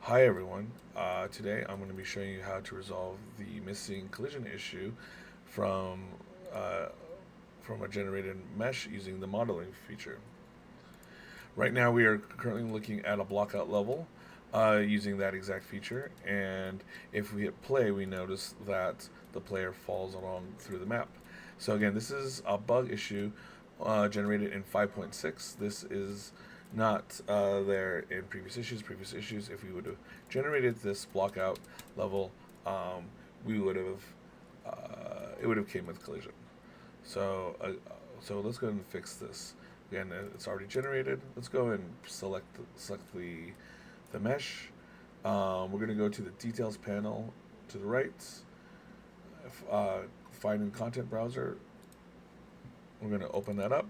Hi everyone. Today I'm going to be showing you how to resolve the missing collision issue from uh, from a generated mesh using the modeling feature. Right now we are currently looking at a blockout level using that exact feature, and if we hit play we notice that the player falls along through the map. So again, this is a bug issue generated in 5.6. This is not there in previous issues. Previous issues, if we would have generated this blockout level, we would have it would have came with collision. So let's go ahead and fix this. Again, it's already generated. Let's go and select the mesh. We're going to go to the details panel to the right. Uh, Find in content browser. We're going to open that up.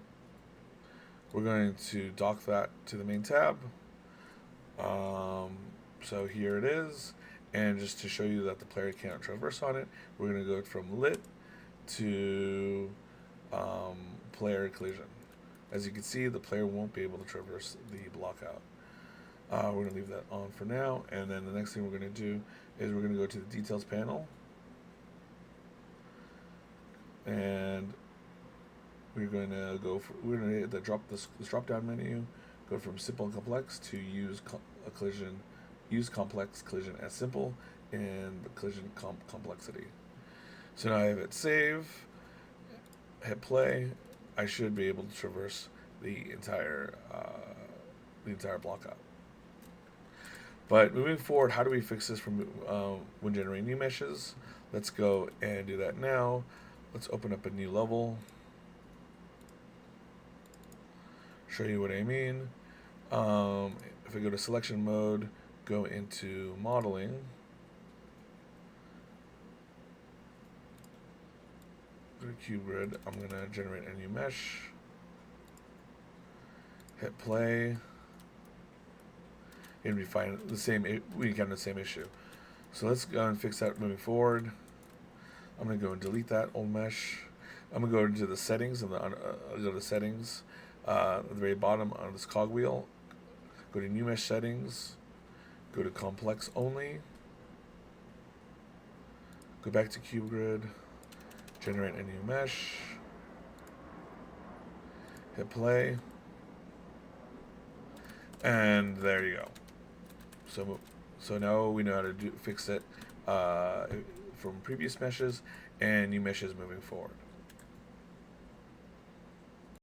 We're going to dock that to the main tab. Um, so here it is. And just to show you that the player cannot traverse on it, we're going to go from lit to um, player collision. As you can see, the player won't be able to traverse the blockout. We're going to leave that on for now, and then the next thing we're going to do is we're going to go to the details panel, and we're going to we're going to hit this drop down menu, go from simple and complex to use complex collision as simple, and the collision complexity. So now I have it save, hit play. I should be able to traverse the entire blockout. But moving forward, how do we fix this from when generating new meshes? Let's go and do that now. Let's open up a new level. Show you what I mean. If I go to selection mode, go into modeling. Go to cube grid. I'm going to generate a new mesh. Hit play. And we find the same. We encounter the same issue. So let's go and fix that moving forward. I'm going to go and delete that old mesh. I'm going to go into the settings and go to settings at the very bottom on this cogwheel. Go to new mesh settings. Go to complex only. Go back to cube grid. Generate a new mesh. Hit play. And there you go. So now we know how to fix it from previous meshes and new meshes moving forward.